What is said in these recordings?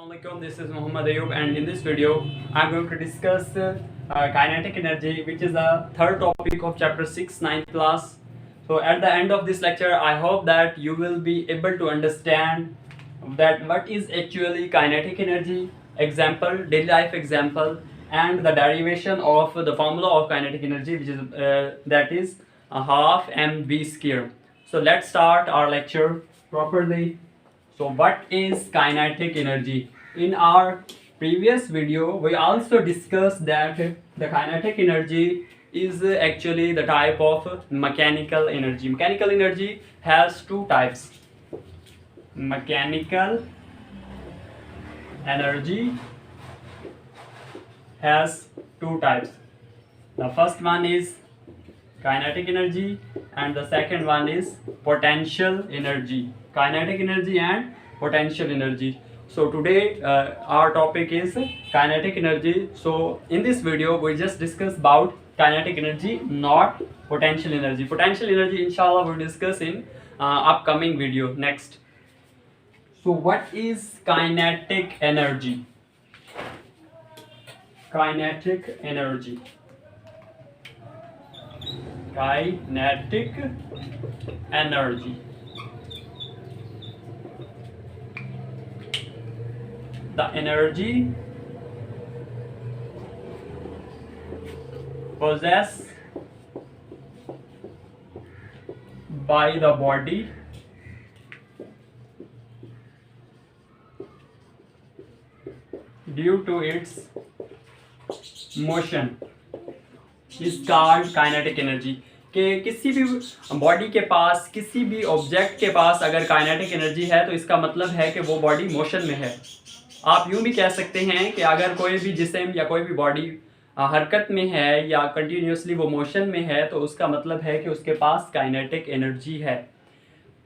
Assalamualaikum, this is Muhammad Ayub, and in this video I'm going to discuss kinetic energy, which is the third topic of chapter 6 ninth class. So at the end of this lecture I hope that you will be able to understand that what is actually kinetic energy, example, daily life example, and the derivation of the formula of kinetic energy, which is that is half mv square. So let's start our lecture properly. So what is kinetic energy? In our previous video, we also discussed that the kinetic energy is actually the type of mechanical energy. Mechanical energy has two types. Mechanical energy has two types. The first one is kinetic energy and the second one is potential energy. Kinetic energy and potential energy. So today our topic is kinetic energy. So in this video we just discuss about kinetic energy, not potential energy. Potential energy inshallah we'll discuss in upcoming video next. So what is kinetic energy? Kinetic energy. Kinetic energy. The energy possessed by the body due to its motion is called kinetic energy. कि किसी भी body के पास, किसी भी object के पास अगर kinetic energy है तो इसका मतलब है कि वो बॉडी मोशन में है. आप यूं भी कह सकते हैं कि अगर कोई भी जिस्म या कोई भी बॉडी हरकत में है या कंटिन्यूसली वो मोशन में है तो उसका मतलब है कि उसके पास काइनेटिक एनर्जी है.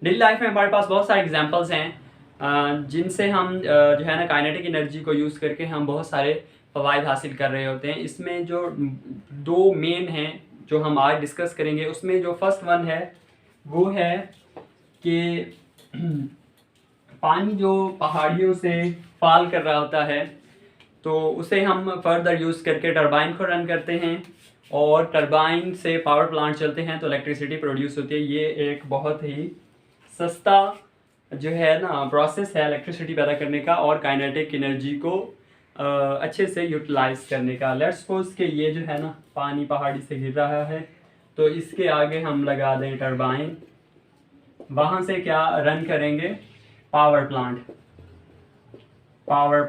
डेली लाइफ में हमारे पास बहुत सारे एग्जांपल्स हैं जिनसे हम जो है ना काइनेटिक एनर्जी को यूज़ करके हम बहुत सारे फ़वाइद हासिल कर रहे होते हैं. इसमें जो दो मेन हैं जो हम आज डिस्कस करेंगे, उसमें जो फर्स्ट वन है वो है कि पानी जो पहाड़ियों से फॉल कर रहा होता है तो उसे हम फर्दर यूज़ करके टरबाइन को रन करते हैं और टरबाइन से पावर प्लांट चलते हैं तो इलेक्ट्रिसिटी प्रोड्यूस होती है. ये एक बहुत ही सस्ता जो है ना प्रोसेस है इलेक्ट्रिसिटी पैदा करने का और काइनेटिक एनर्जी को अच्छे से यूटिलाइज करने का. लेट्स सपोज कि ये जो है ना पानी पहाड़ी से गिर रहा है तो इसके आगे हम लगा दें टरबाइन, वहाँ से क्या रन करेंगे, पावर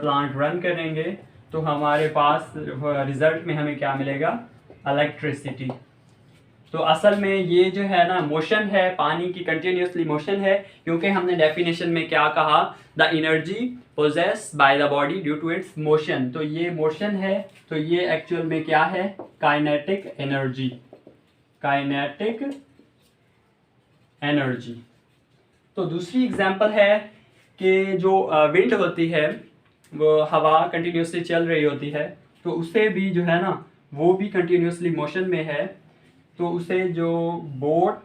प्लांट रन करेंगे तो हमारे पास रिज़ल्ट में हमें क्या मिलेगा, इलेक्ट्रिसिटी. तो असल में ये जो है ना मोशन है, पानी की कंटिन्यूसली मोशन है, क्योंकि हमने डेफिनेशन में क्या कहा, the energy possessed by the body due to its motion. तो ये मोशन है तो ये एक्चुअल में क्या है, काइनेटिक एनर्जी. Kinetic energy. तो दूसरी एग्जांपल है कि जो विंड होती है वो हवा कंटिन्यूसली चल रही होती है तो उसे भी जो है ना वो भी कंटिन्यूसली मोशन में है तो उसे जो बोट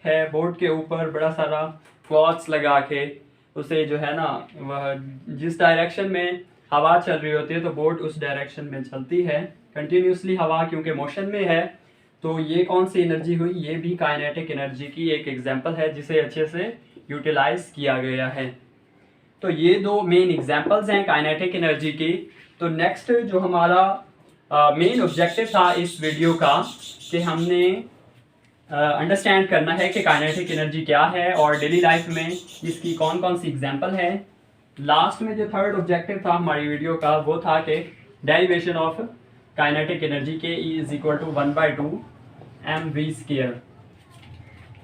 है, बोट के ऊपर बड़ा सारा क्लॉथ्स लगा के उसे जो है ना वह जिस डायरेक्शन में हवा चल रही होती है तो बोट उस डायरेक्शन में चलती है कंटिन्यूसली हवा क्योंकि मोशन में है. तो ये कौन सी एनर्जी हुई, ये भी काइनेटिक एनर्जी की एक एग्जांपल है जिसे अच्छे से यूटिलाइज किया गया है. तो ये दो मेन एग्जांपल्स हैं काइनेटिक एनर्जी की. तो नेक्स्ट जो हमारा मेन ऑब्जेक्टिव था इस वीडियो का कि हमने अंडरस्टैंड करना है कि काइनेटिक एनर्जी क्या है और डेली लाइफ में इसकी कौन कौन सी एग्जांपल है. लास्ट में जो थर्ड ऑब्जेक्टिव था हमारी वीडियो का वो था कि डेरिवेशन ऑफ काइनेटिक एनर्जी के E = 1/2 mv स्क्वायर.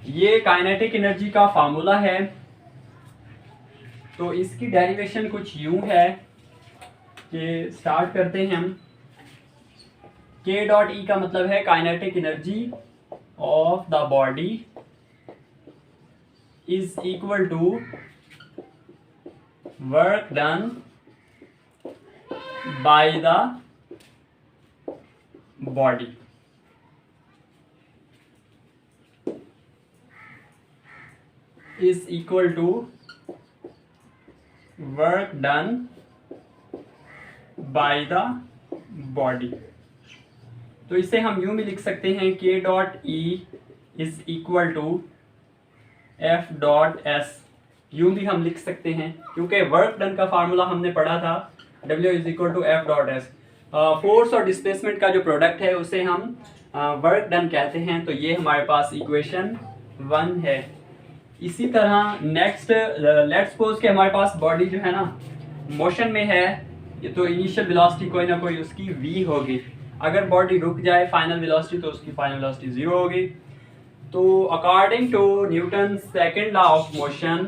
ये काइनेटिक एनर्जी का फार्मूला है. तो इसकी डेरिवेशन कुछ यूं है कि स्टार्ट करते हैं हम. K.E का मतलब है kinetic energy of the body is equal to work done by the body. Is equal to work done by the body. तो इसे हम यूं भी लिख सकते हैं k dot E is equal to F dot S. यूं भी हम लिख सकते हैं क्योंकि वर्क डन का फार्मूला हमने पढ़ा था W is equal to F dot S. Force और डिस्प्लेसमेंट का जो प्रोडक्ट है उसे हम वर्क डन कहते हैं। तो ये हमारे पास इक्वेशन 1 है। इसी तरह नेक्स्ट लेट्स सपोज कि हमारे पास बॉडी जो है ना मोशन में है, ये तो इनिशियल वेलोसिटी कोई ना कोई उसकी v होगी। अगर बॉडी रुक जाए फाइनल वेलोसिटी तो उसकी फाइनल वेलोसिटी 0 होगी। तो according to Newton second law of motion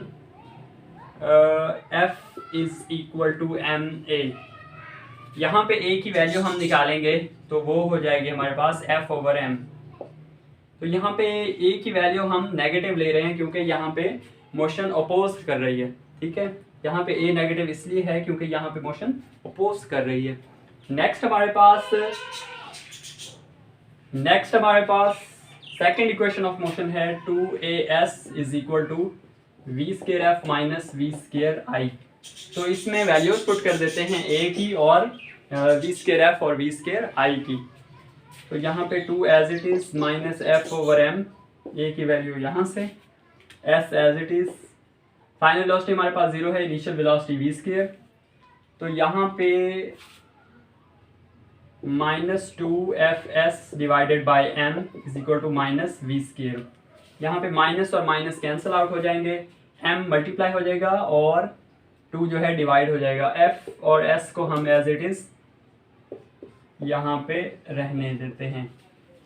F is equal to ma। यहाँ पे a की वैल्यू हम निकालेंगे तो वो हो जाएगी हमारे पास F ओवर m। तो यहाँ पे a की वैल्यू हम नेगेटिव ले रहे हैं क्योंकि यहाँ पे मोशन अपोज कर रही है। ठीक है, यहाँ पे a नेगेटिव इसलिए है क्योंकि यहाँ पे मोशन अपोज कर रही है। नेक्स्ट हमारे पास सेकंड इक्वेशन ऑफ मोशन है 2as is equal to v square f minus v square i। तो इसमें वैल्यूज पुट कर देते हैं a की और v स्केयर f और v स्केयर i की। तो यहाँ पे 2 as it is minus f over m, a की वैल्यू यहाँ से, s as it is, final velocity हमारे पास 0 है, इनिशियल वेलोसिटी v स्केयर। तो यहाँ पे minus 2fs divided by m is equal to minus v square. यहाँ पे माइनस और माइनस कैंसिल आउट हो जाएंगे, m मल्टीप्लाई हो जाएगा और 2 जो है डिवाइड हो जाएगा। f और s को हम एज इट इज यहाँ पे रहने देते हैं।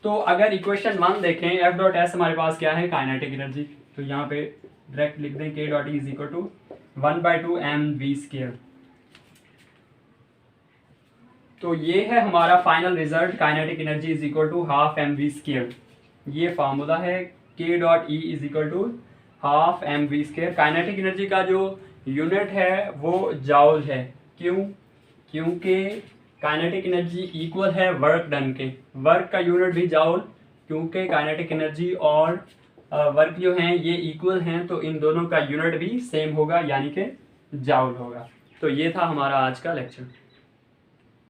तो अगर इक्वेशन 1 देखें, F डॉट एस हमारे पास क्या है, काइनेटिक एनर्जी। तो यहाँ पे डायरेक्ट लिख दें k dot E is equal to 1/2 mv square. तो ये है हमारा final result, kinetic energy is equal to half mv square. ये फार्मूला है, k dot E is equal to half mv square. Kinetic energy का जो यूनिट है वो जाउल है। क्यों? क्योंकि काइनेटिक एनर्जी इक्वल है वर्क डन के। वर्क का यूनिट भी जाउल, क्योंकि काइनेटिक एनर्जी और वर्क जो हैं ये इक्वल हैं, तो इन दोनों का यूनिट भी सेम होगा यानी कि जाउल होगा। तो ये था हमारा आज का लेक्चर।